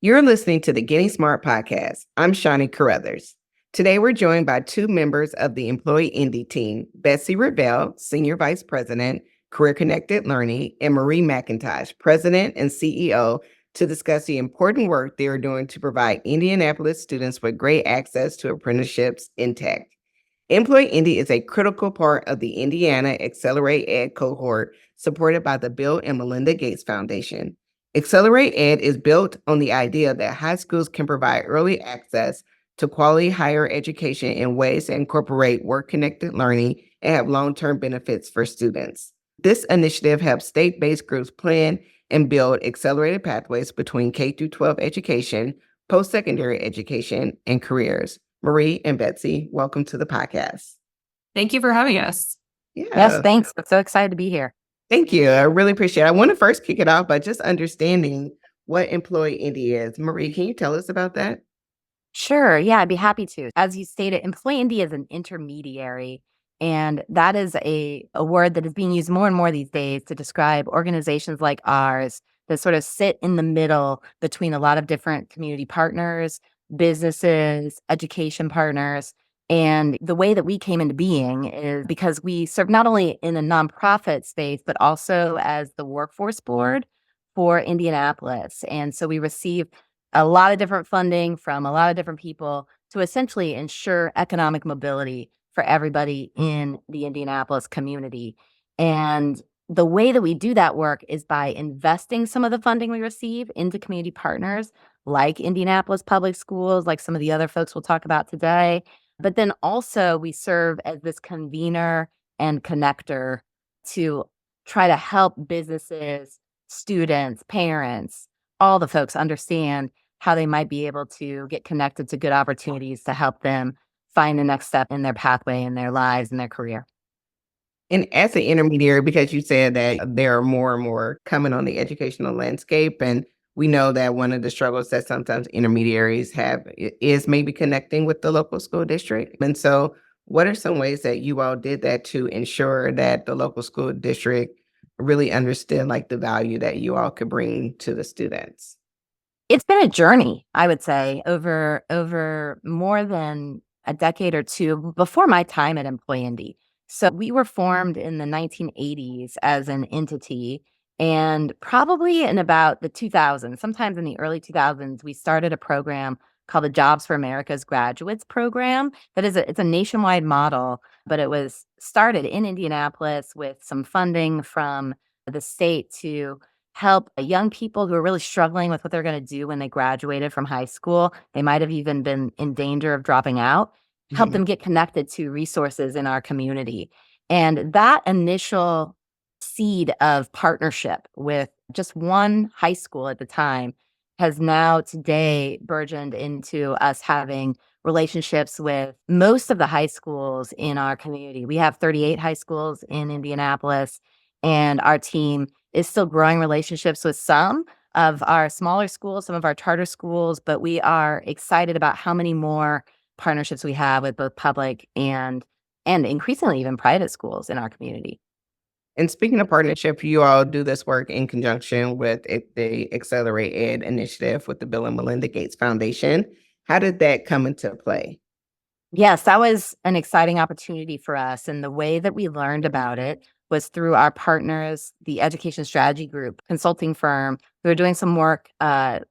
You're listening to the Getting Smart podcast. I'm Shawnee Caruthers. Today, we're joined by two members of the EmployIndy team, Betsy Revell, Senior Vice President, Career Connected Learning, and Marie Mackintosh, President and CEO, to discuss the important work they are doing to provide Indianapolis students with great access to apprenticeships in tech. EmployIndy is a critical part of the Indiana Accelerate Ed cohort supported by the Bill and Melinda Gates Foundation. Accelerate Ed is built on the idea that high schools can provide early access to quality higher education in ways that incorporate work-connected learning and have long-term benefits for students. This initiative helps state-based groups plan and build accelerated pathways between K-12 education, post-secondary education, and careers. Marie and Betsy, welcome to the podcast. Thank you for having us. Yes, thanks. I'm so excited to be here. Thank you. I really appreciate it. I want to first kick it off by just understanding what EmployIndy is. Marie, can you tell us about that? Sure. Yeah, I'd be happy to. As you stated, EmployIndy is an intermediary, and that is a word that is being used more and more these days to describe organizations like ours that sort of sit in the middle between a lot of different community partners, businesses, education partners. And the way that we came into being is because we serve not only in a nonprofit space, but also as the workforce board for Indianapolis. And so we receive a lot of different funding from a lot of different people to essentially ensure economic mobility for everybody in the Indianapolis community. And the way that we do that work is by investing some of the funding we receive into community partners like Indianapolis Public Schools, like some of the other folks we'll talk about today. But then also we serve as this convener and connector to try to help businesses, students, parents, all the folks understand how they might be able to get connected to good opportunities to help them find the next step in their pathway, in their lives, in their career. And as an intermediary, because you said that there are more and more coming on the educational landscape, and we know that one of the struggles that sometimes intermediaries have is maybe connecting with the local school district. And so what are some ways that you all did that to ensure that the local school district really understood like the value that you all could bring to the students? It's been a journey, I would say, over more than a decade or two before my time at EmployIndy. So we were formed in the 1980s as an entity, and probably in about the 2000s, sometimes in the early 2000s, we started a program called the Jobs for America's Graduates program. It's a nationwide model, but it was started in Indianapolis with some funding from the state to help young people who are really struggling with what they're going to do when they graduated from high school. They might have even been in danger of dropping out, help them get connected to resources in our community. And that initial seed of partnership with just one high school at the time has now today burgeoned into us having relationships with most of the high schools in our community. We have 38 high schools in Indianapolis, and our team is still growing relationships with some of our smaller schools, some of our charter schools, but we are excited about how many more partnerships we have with both public and increasingly even private schools in our community. And speaking of partnership, you all do this work in conjunction with the Accelerate Ed initiative with the Bill and Melinda Gates Foundation. How did that come into play? Yes, that was an exciting opportunity for us. And the way that we learned about it was through our partners, the Education Strategy Group consulting firm. We were doing some work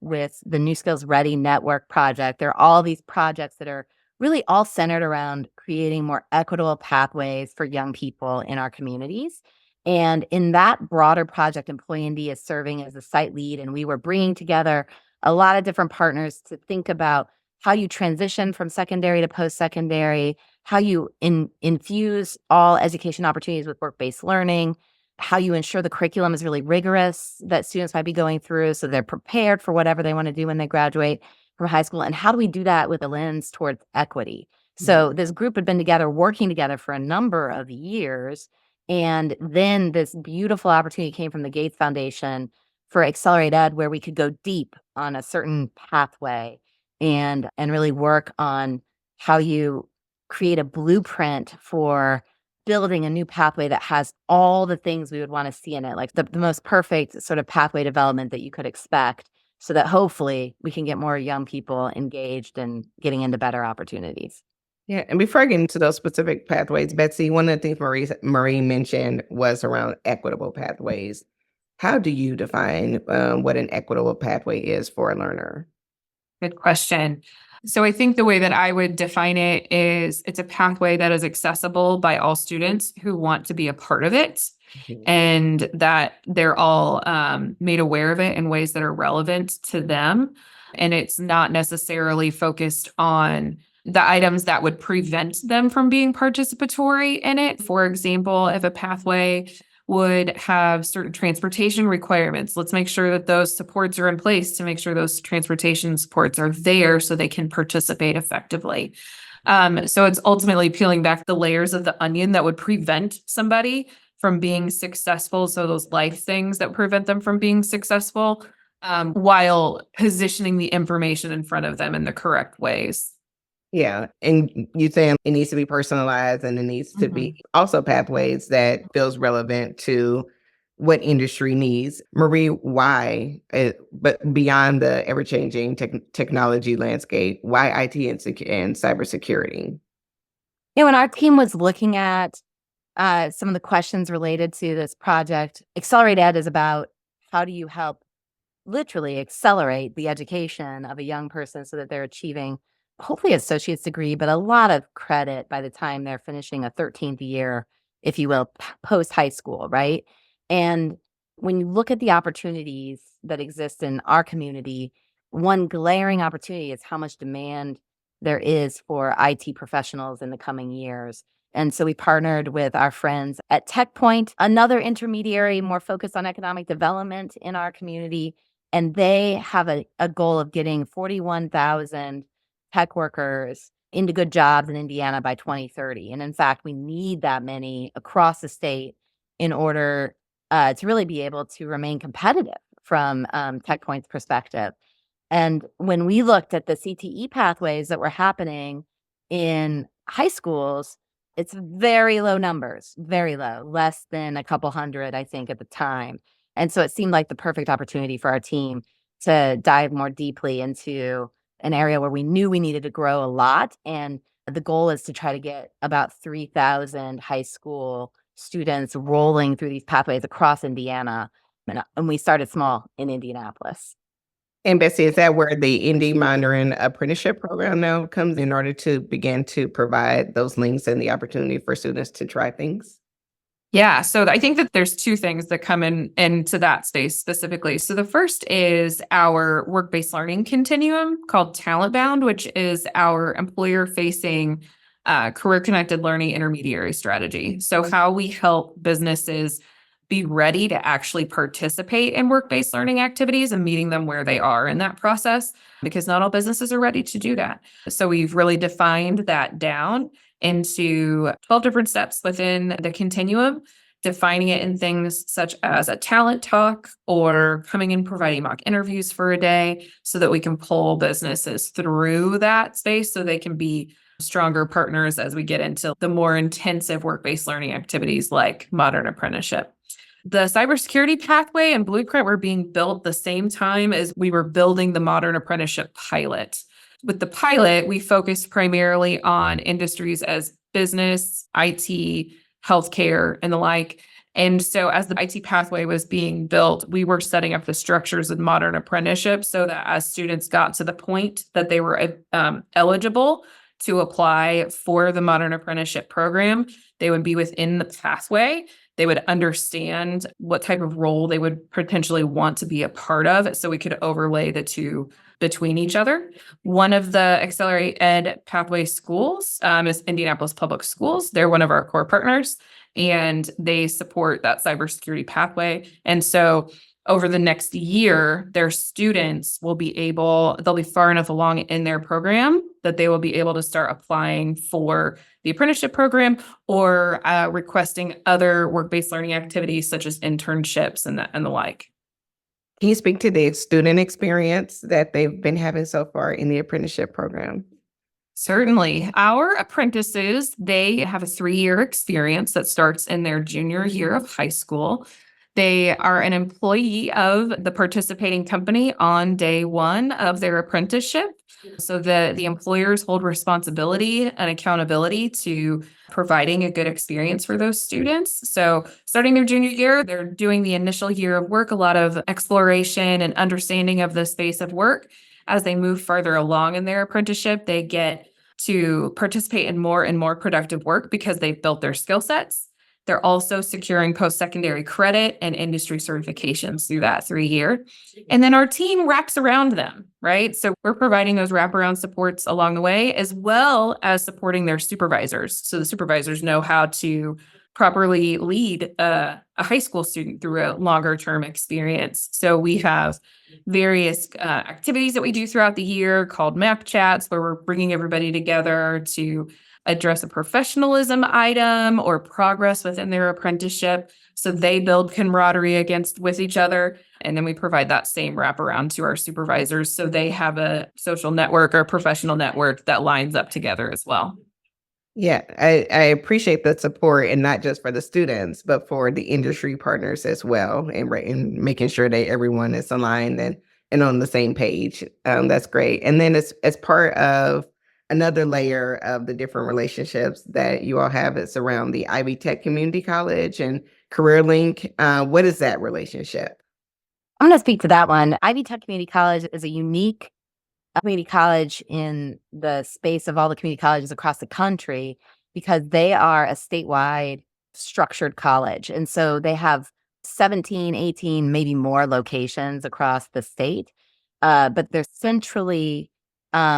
with the New Skills Ready Network project. There are all these projects that are really all centered around creating more equitable pathways for young people in our communities. And in that broader project, EmployIndy is serving as a site lead, and we were bringing together a lot of different partners to think about how you transition from secondary to post-secondary, how you infuse all education opportunities with work-based learning, how you ensure the curriculum is really rigorous that students might be going through so they're prepared for whatever they want to do when they graduate from high school. And how do we do that with a lens towards equity? So this group had been together, working together for a number of years. And then this beautiful opportunity came from the Gates Foundation for Accelerate Ed, where we could go deep on a certain pathway and really work on how you create a blueprint for building a new pathway that has all the things we would want to see in it, like the most perfect sort of pathway development that you could expect so that hopefully we can get more young people engaged and getting into better opportunities. Yeah, and before I get into those specific pathways, Betsy, one of the things Marie mentioned was around equitable pathways. How do you define what an equitable pathway is for a learner? Good question. So I think the way that I would define it is it's a pathway that is accessible by all students who want to be a part of it, Mhm. and that they're all made aware of it in ways that are relevant to them. And it's not necessarily focused on the items that would prevent them from being participatory in it. For example, if a pathway would have certain transportation requirements, let's make sure that those supports are in place to make sure those transportation supports are there so they can participate effectively. So it's ultimately peeling back the layers of the onion that would prevent somebody from being successful. So those life things that prevent them from being successful, while positioning the information in front of them in the correct ways. Yeah, and you saying it needs to be personalized and it needs to Mhm. be also pathways that feels relevant to what industry needs. Marie, why, but beyond the ever-changing technology landscape, why IT and cybersecurity? When our team was looking at some of the questions related to this project, Accelerate Ed is about how do you help literally accelerate the education of a young person so that they're achieving hopefully associate's degree, but a lot of credit by the time they're finishing a 13th year, if you will, post high school, right? And when you look at the opportunities that exist in our community, one glaring opportunity is how much demand there is for IT professionals in the coming years. And so we partnered with our friends at TechPoint, another intermediary more focused on economic development in our community. And they have a goal of getting 41,000 tech workers into good jobs in Indiana by 2030. And in fact, we need that many across the state in order to really be able to remain competitive from TechPoint's perspective. And when we looked at the CTE pathways that were happening in high schools, it's very low numbers, very low, less than a couple hundred, I think, at the time. And so it seemed like the perfect opportunity for our team to dive more deeply into an area where we knew we needed to grow a lot. And the goal is to try to get about 3,000 high school students rolling through these pathways across Indiana. And we started small in Indianapolis. And Betsy, is that where the Indy Modern Apprenticeship Program now comes in order to begin to provide those links and the opportunity for students to try things? Yeah, so I think that there's two things that come into that space specifically. So the first is our work-based learning continuum called Talent Bound, which is our employer-facing career-connected learning intermediary strategy. So how we help businesses be ready to actually participate in work-based learning activities and meeting them where they are in that process, because not all businesses are ready to do that. So we've really defined that down into 12 different steps within the continuum, defining it in things such as a talent talk or coming in providing mock interviews for a day so that we can pull businesses through that space so they can be stronger partners as we get into the more intensive work-based learning activities like modern apprenticeship. The cybersecurity pathway and blueprint were being built the same time as we were building the modern apprenticeship pilot. With the pilot, we focused primarily on industries as business, IT, healthcare, and the like. And so as the IT pathway was being built, we were setting up the structures of modern apprenticeship so that as students got to the point that they were eligible to apply for the modern apprenticeship program, they would be within the pathway. They would understand what type of role they would potentially want to be a part of so we could overlay the two between each other. One of the Accelerate Ed pathway schools is Indianapolis Public Schools. They're one of our core partners, and they support that cybersecurity pathway. And so over the next year, their students will be they'll be far enough along in their program that they will be able to start applying for the apprenticeship program or requesting other work-based learning activities such as internships and the like. Can you speak to the student experience that they've been having so far in the apprenticeship program? Certainly. Our apprentices, they have a 3-year experience that starts in their junior year of high school. They are an employee of the participating company on day one of their apprenticeship. So the employers hold responsibility and accountability to providing a good experience for those students. So starting their junior year, they're doing the initial year of work, a lot of exploration and understanding of the space of work. As they move further along in their apprenticeship, they get to participate in more and more productive work because they've built their skill sets. They're also securing post-secondary credit and industry certifications through that 3 year. And then our team wraps around them, right? So we're providing those wraparound supports along the way, as well as supporting their supervisors. So the supervisors know how to properly lead a high school student through a longer term experience. So we have various activities that we do throughout the year called MAP chats, where we're bringing everybody together to address a professionalism item or progress within their apprenticeship. So they build camaraderie with each other. And then we provide that same wraparound to our supervisors. So they have a social network or professional network that lines up together as well. Yeah, I appreciate the support, and not just for the students, but for the industry partners as well, and making sure that everyone is aligned and on the same page. That's great. And then as part of another layer of the different relationships that you all have, it's around the Ivy Tech Community College and CareerLink. What is that relationship? I'm going to speak to that one. Ivy Tech Community College is a unique community college in the space of all the community colleges across the country because they are a statewide structured college. And so they have 17, 18, maybe more locations across the state, but they're centrally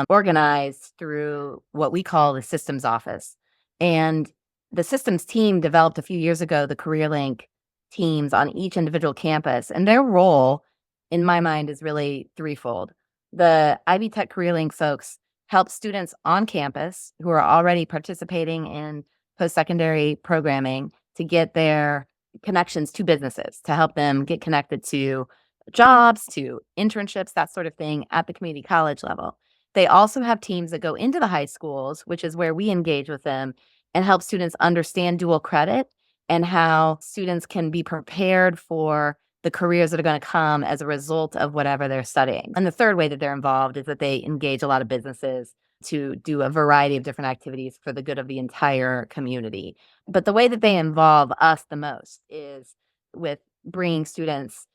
organized through what we call the systems office. And the systems team developed a few years ago the CareerLink teams on each individual campus. And their role, in my mind, is really threefold. The Ivy Tech CareerLink folks help students on campus who are already participating in post-secondary programming to get their connections to businesses, to help them get connected to jobs, to internships, that sort of thing at the community college level. They also have teams that go into the high schools, which is where we engage with them and help students understand dual credit and how students can be prepared for the careers that are going to come as a result of whatever they're studying. And the third way that they're involved is that they engage a lot of businesses to do a variety of different activities for the good of the entire community. But the way that they involve us the most is with bringing students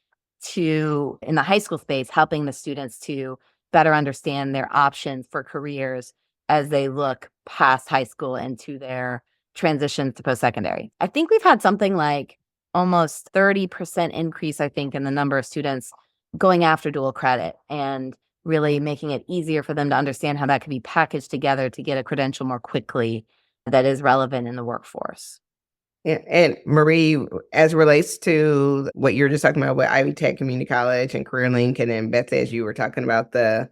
to, in the high school space, helping the students to better understand their options for careers as they look past high school into their transitions to post-secondary. I think we've had something like almost 30% increase, I think, in the number of students going after dual credit and really making it easier for them to understand how that could be packaged together to get a credential more quickly that is relevant in the workforce. Yeah, and Marie, as it relates to what you're just talking about with Ivy Tech Community College and CareerLink, and then Betsy, as you were talking about the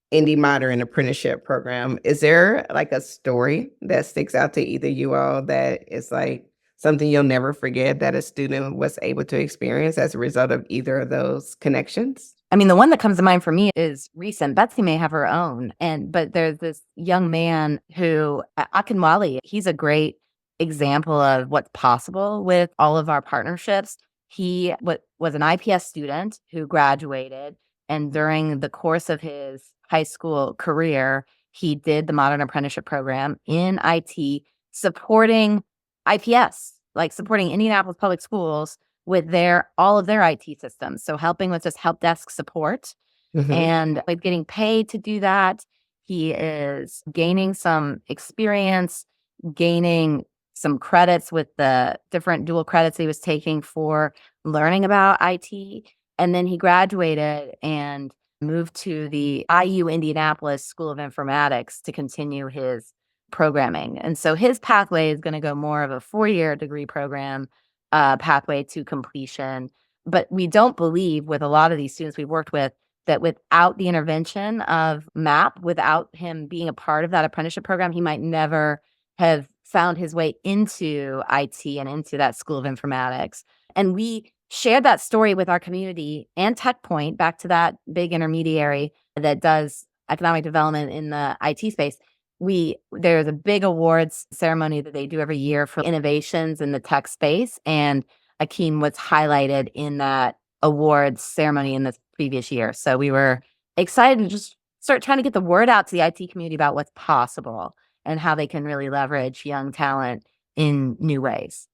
Indy Modern Apprenticeship Program, is there like a story that sticks out to either you all that is like something you'll never forget that a student was able to experience as a result of either of those connections? I mean, the one that comes to mind for me is recent. Betsy may have her own, but there's this young man who, Akinwale, he's a great example of what's possible with all of our partnerships. He was an IPS student who graduated, and during the course of his high school career, he did the Modern Apprenticeship Program in IT, supporting IPS, like supporting Indianapolis Public Schools with all of their IT systems. So helping with just help desk support and with getting paid to do that. He is gaining some experience, gaining some credits with the different dual credits he was taking for learning about IT. And then he graduated and moved to the IU Indianapolis School of Informatics to continue his programming. And so his pathway is going to go more of a 4-year degree program pathway to completion. But we don't believe with a lot of these students we've worked with that without the intervention of MAP, without him being a part of that apprenticeship program, he might never have found his way into IT and into that School of Informatics. And we shared that story with our community and TechPoint, back to that big intermediary that does economic development in the IT space. There's a big awards ceremony that they do every year for innovations in the tech space. And Akeem was highlighted in that awards ceremony in the previous year. So we were excited to just start trying to get the word out to the IT community about what's possible and how they can really leverage young talent in new ways.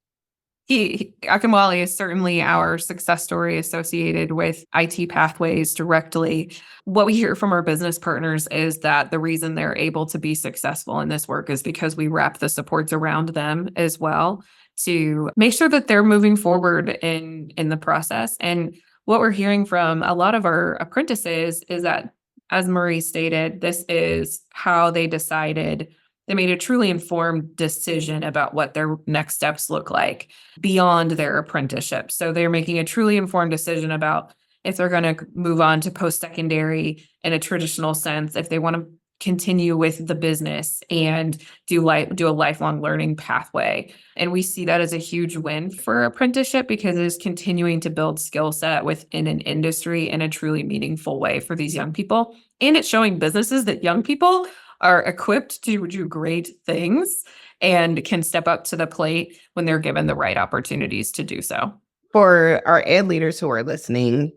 Akinwale is certainly our success story associated with IT pathways directly. What we hear from our business partners is that the reason they're able to be successful in this work is because we wrap the supports around them as well to make sure that they're moving forward in the process. And what we're hearing from a lot of our apprentices is that, as Marie stated, this is how they decided. They made a truly informed decision about what their next steps look like beyond their apprenticeship. So they're making a truly informed decision about if they're going to move on to post-secondary in a traditional sense, if they want to continue with the business and do a lifelong learning pathway. And we see that as a huge win for apprenticeship because it is continuing to build skill set within an industry in a truly meaningful way for these young people. And it's showing businesses that young people are equipped to do great things and can step up to the plate when they're given the right opportunities to do so. For our ed leaders who are listening,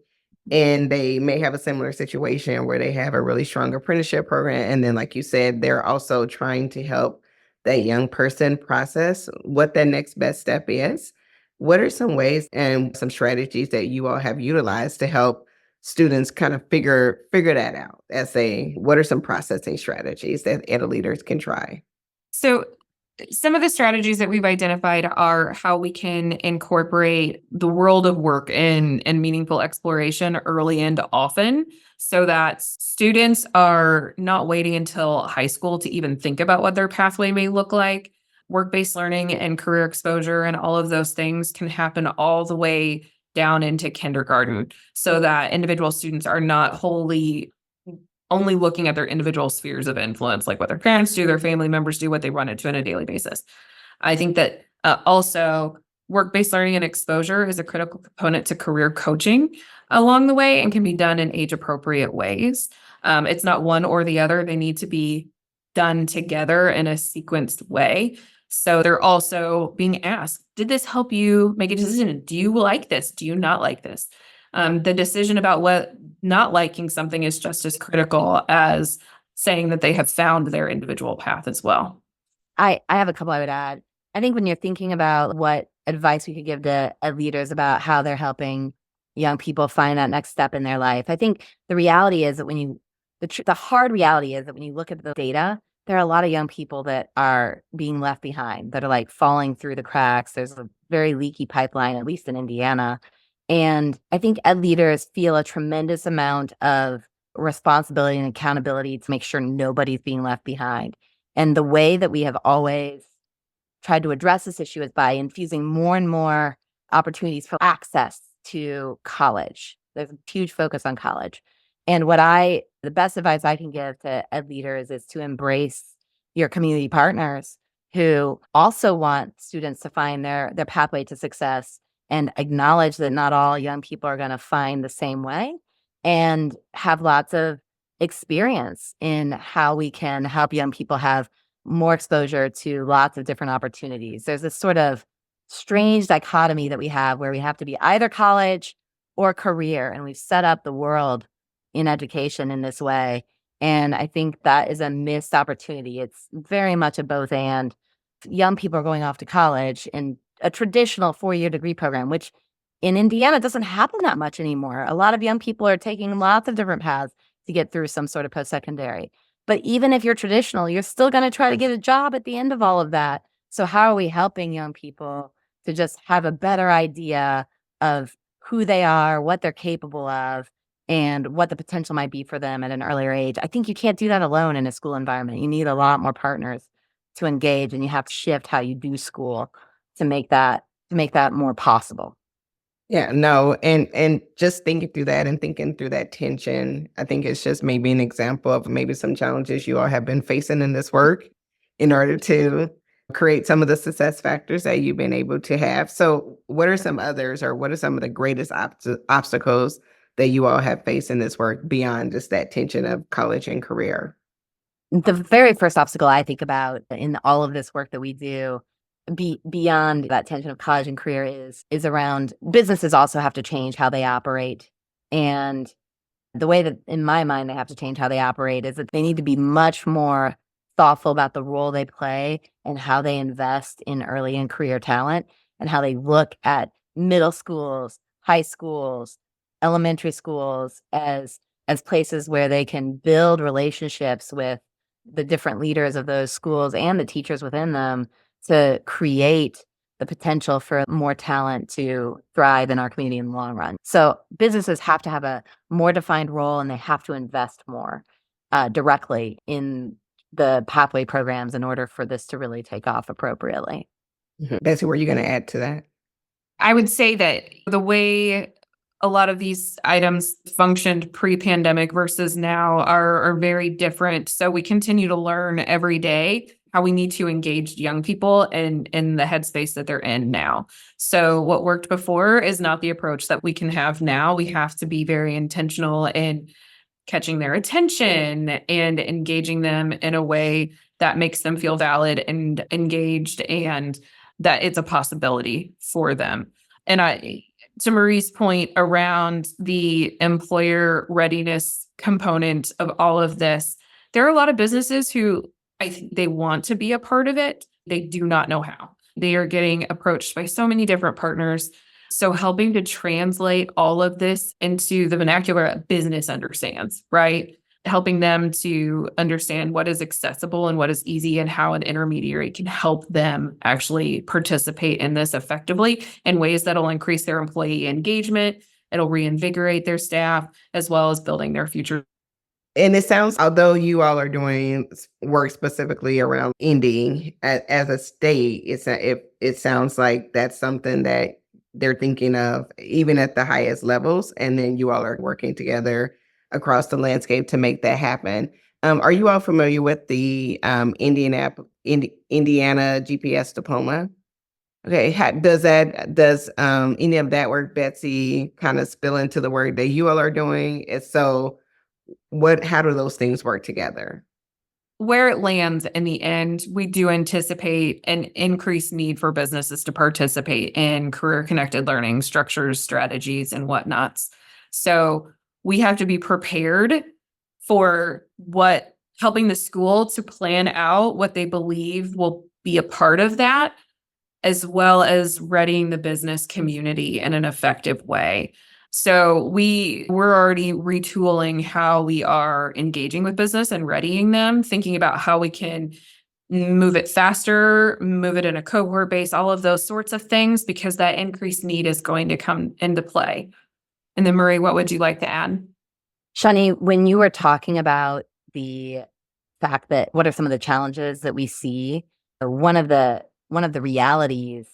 and they may have a similar situation where they have a really strong apprenticeship program, and then, like you said, they're also trying to help that young person process what their next best step is. What are some ways and some strategies that you all have utilized to help students kind of figure that out? What are some processing strategies that ed leaders can try? So some of the strategies that we've identified are how we can incorporate the world of work and meaningful exploration early and often so that students are not waiting until high school to even think about what their pathway may look like. Work-based learning and career exposure and all of those things can happen all the way down into kindergarten so that individual students are not wholly only looking at their individual spheres of influence, like what their parents do, their family members do, what they run into on a daily basis. I think that also work-based learning and exposure is a critical component to career coaching along the way and can be done in age-appropriate ways. It's not one or the other. They need to be done together in a sequenced way. So they're also being asked, did this help you make a decision? Do you like this? Do you not like this? The decision about what not liking something is just as critical as saying that they have found their individual path as well. I have a couple I would add. I think when you're thinking about what advice we could give to leaders about how they're helping young people find that next step in their life, I think the reality is that the hard reality is that when you look at the data, there are a lot of young people that are being left behind, that are like falling through the cracks. There's a very leaky pipeline, at least in Indiana. And I think ed leaders feel a tremendous amount of responsibility and accountability to make sure nobody's being left behind. And the way that we have always tried to address this issue is by infusing more and more opportunities for access to college. There's a huge focus on college. And the best advice I can give to ed leaders is to embrace your community partners who also want students to find their pathway to success and acknowledge that not all young people are going to find the same way and have lots of experience in how we can help young people have more exposure to lots of different opportunities. There's this sort of strange dichotomy that we have where we have to be either college or career, and we've set up the world in education in this way. And I think that is a missed opportunity. It's very much a both and. Young people are going off to college in a traditional 4-year degree program, which in Indiana doesn't happen that much anymore. A lot of young people are taking lots of different paths to get through some sort of post-secondary. But even if you're traditional, you're still going to try to get a job at the end of all of that. So how are we helping young people to just have a better idea of who they are, what they're capable of, and what the potential might be for them at an earlier age? I think you can't do that alone in a school environment. You need a lot more partners to engage, and you have to shift how you do school to make that more possible. Yeah, no, and just thinking through that and thinking through that tension, I think it's just maybe an example of maybe some challenges you all have been facing in this work in order to create some of the success factors that you've been able to have. So what are some others, or what are some of the greatest obstacles that you all have faced in this work beyond just that tension of college and career? The very first obstacle I think about in all of this work that we do beyond that tension of college and career is around businesses also have to change how they operate. And the way that, in my mind, they have to change how they operate is that they need to be much more thoughtful about the role they play and how they invest in early and career talent and how they look at middle schools, high schools, elementary schools as places where they can build relationships with the different leaders of those schools and the teachers within them to create the potential for more talent to thrive in our community in the long run. So businesses have to have a more defined role, and they have to invest more directly in the pathway programs in order for this to really take off appropriately. Betsy, were you going to add to that? I would say that the way a lot of these items functioned pre-pandemic versus now are very different. So we continue to learn every day how we need to engage young people in the headspace that they're in now. So what worked before is not the approach that we can have now. We have to be very intentional in catching their attention and engaging them in a way that makes them feel valid and engaged, and that it's a possibility for them. And to Marie's point around the employer readiness component of all of this, there are a lot of businesses who I think they want to be a part of it. They do not know how. They are getting approached by so many different partners. So helping to translate all of this into the vernacular that business understands, right? Helping them to understand what is accessible and what is easy and how an intermediary can help them actually participate in this effectively in ways that'll increase their employee engagement. It'll reinvigorate their staff as well as building their future. And it sounds, although you all are doing work specifically around Indy as a state, it sounds like that's something that they're thinking of even at the highest levels. And then you all are working together across the landscape to make that happen. Are you all familiar with the Indiana GPS diploma? Okay, does any of that work, Betsy, kind of spill into the work that you all are doing? And so how do those things work together? Where it lands in the end, we do anticipate an increased need for businesses to participate in career-connected learning structures, strategies, and whatnots. So we have to be prepared for helping the school to plan out what they believe will be a part of that, as well as readying the business community in an effective way. So we're already retooling how we are engaging with business and readying them, thinking about how we can move it faster, move it in a cohort base, all of those sorts of things, because that increased need is going to come into play. And then Marie, what would you like to add? Shawnee, when you were talking about the fact that what are some of the challenges that we see, one of the realities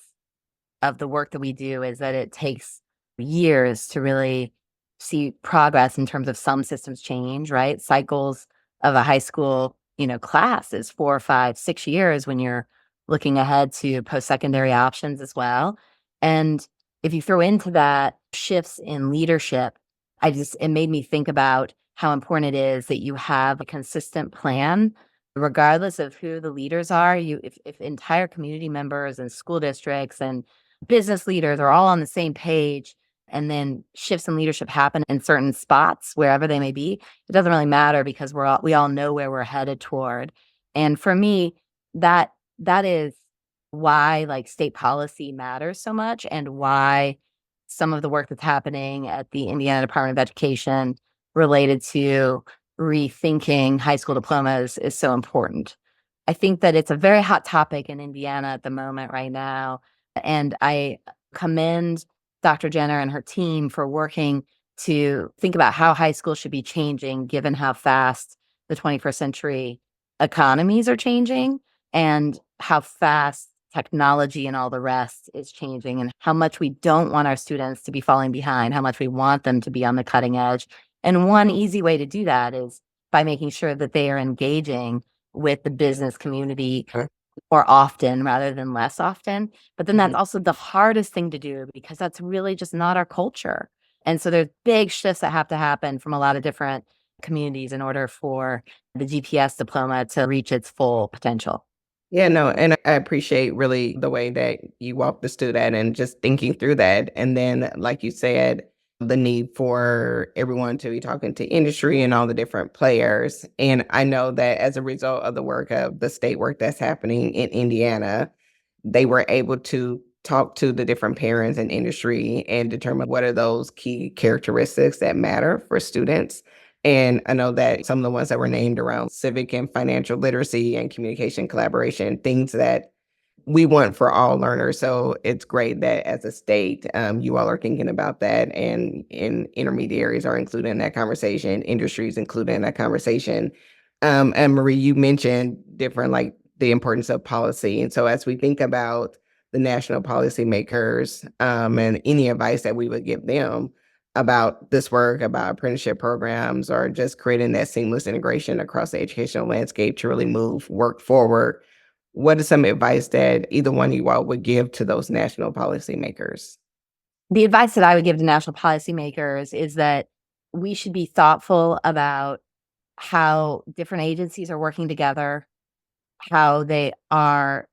of the work that we do is that it takes years to really see progress in terms of some systems change, right? Cycles of a high school, class is 4, 5, 6 years when you're looking ahead to post-secondary options as well. And if you throw into that shifts in leadership, it made me think about how important it is that you have a consistent plan, regardless of who the leaders are. If entire community members and school districts and business leaders are all on the same page, and then shifts in leadership happen in certain spots, wherever they may be, it doesn't really matter because we all know where we're headed toward. And for me, that is why state policy matters so much, and why some of the work that's happening at the Indiana Department of Education related to rethinking high school diplomas is so important. I think that it's a very hot topic in Indiana at the moment right now. And I commend Dr. Jenner and her team for working to think about how high school should be changing, given how fast the 21st century economies are changing and how fast technology and all the rest is changing, and how much we don't want our students to be falling behind, how much we want them to be on the cutting edge. And one easy way to do that is by making sure that they are engaging with the business community more often rather than less often. But then that's also the hardest thing to do, because that's really just not our culture. And so there's big shifts that have to happen from a lot of different communities in order for the GPS diploma to reach its full potential. Yeah, no, and I appreciate really the way that you walked us through that and just thinking through that. And then, like you said, the need for everyone to be talking to industry and all the different players. And I know that as a result of the work of the state work that's happening in Indiana, they were able to talk to the different parents and industry and determine what are those key characteristics that matter for students. And I know that some of the ones that were named around civic and financial literacy and communication collaboration, things that we want for all learners. So it's great that as a state, you all are thinking about that, and intermediaries are included in that conversation, industries included in that conversation. And Marie, you mentioned different, like the importance of policy. And so as we think about the national policymakers, and any advice that we would give them about this work, about apprenticeship programs, or just creating that seamless integration across the educational landscape to really move work forward, what is some advice that either one of you all would give to those national policymakers? The advice that I would give to national policymakers is that we should be thoughtful about how different agencies are working together, how they are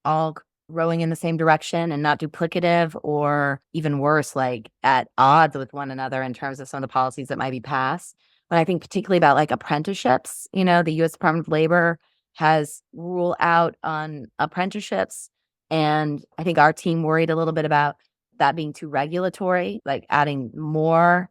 all rowing in the same direction and not duplicative, or even worse, like at odds with one another in terms of some of the policies that might be passed. But I think particularly about like apprenticeships, the U.S. Department of Labor has rule out on apprenticeships. And I think our team worried a little bit about that being too regulatory, like adding more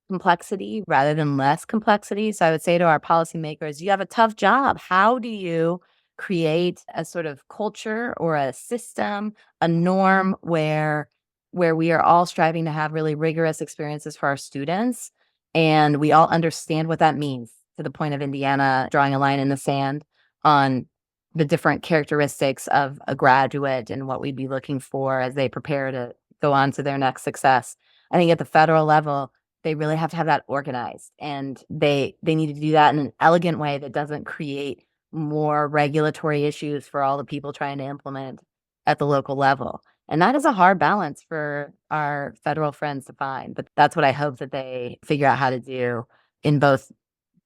complexity rather than less complexity. So I would say to our policymakers, you have a tough job. How do you create a sort of culture or a system, a norm where we are all striving to have really rigorous experiences for our students, and we all understand what that means, to the point of Indiana drawing a line in the sand on the different characteristics of a graduate and what we'd be looking for as they prepare to go on to their next success. I think at the federal level, they really have to have that organized, and they need to do that in an elegant way that doesn't create more regulatory issues for all the people trying to implement at the local level. And that is a hard balance for our federal friends to find. But that's what I hope that they figure out how to do in both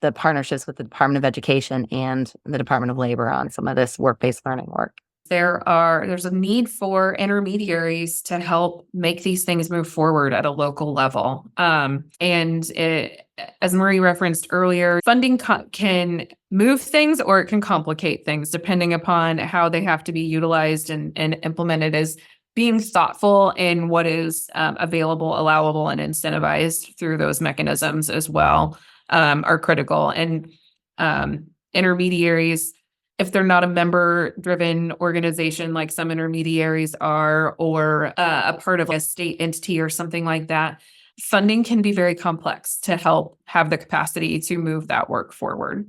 the partnerships with the Department of Education and the Department of Labor on some of this work-based learning work. There's a need for intermediaries to help make these things move forward at a local level. As Marie referenced earlier, funding can move things or it can complicate things depending upon how they have to be utilized and implemented. As being thoughtful in what is available, allowable, and incentivized through those mechanisms as well are critical. And intermediaries, if they're not a member-driven organization like some intermediaries are, or a part of a state entity or something like that, funding can be very complex to help have the capacity to move that work forward.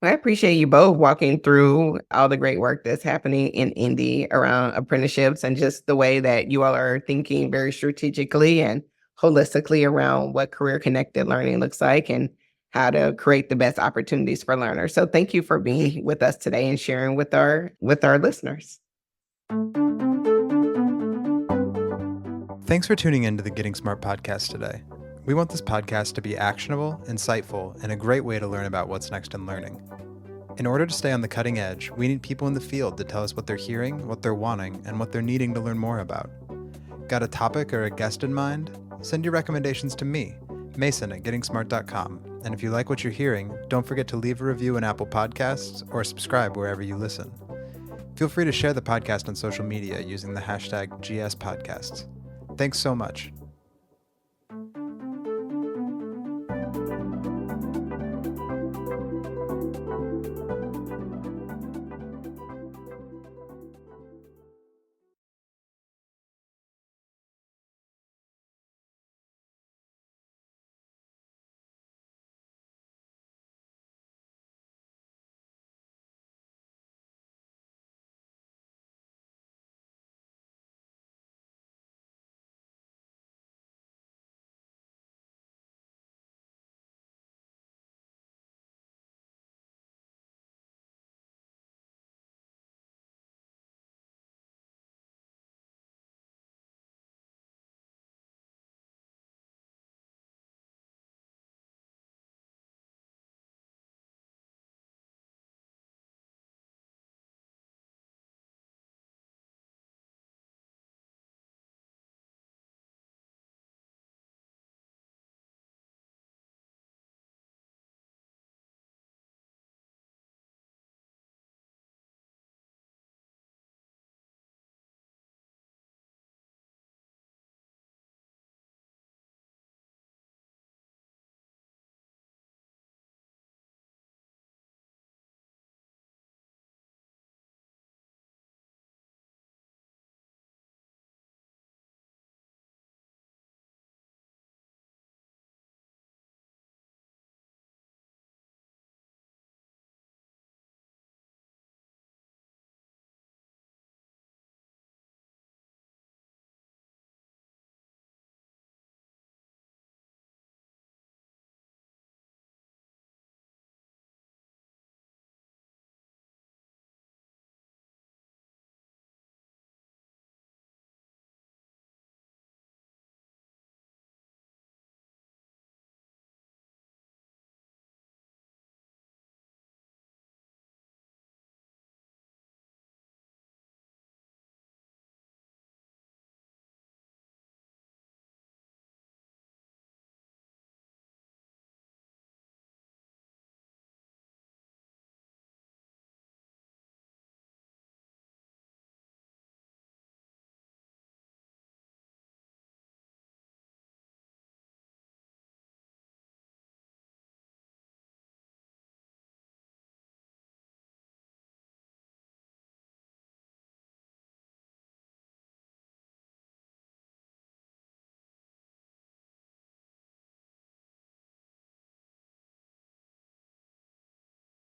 I appreciate you both walking through all the great work that's happening in Indy around apprenticeships, and just the way that you all are thinking very strategically and holistically around what career-connected learning looks like and how to create the best opportunities for learners. So thank you for being with us today and sharing with our listeners. Thanks for tuning in to the Getting Smart podcast today. We want this podcast to be actionable, insightful, and a great way to learn about what's next in learning. In order to stay on the cutting edge, we need people in the field to tell us what they're hearing, what they're wanting, and what they're needing to learn more about. Got a topic or a guest in mind? Send your recommendations to me, Mason at gettingsmart.com. And if you like what you're hearing, don't forget to leave a review in Apple Podcasts or subscribe wherever you listen. Feel free to share the podcast on social media using the hashtag GSPodcasts. Thanks so much.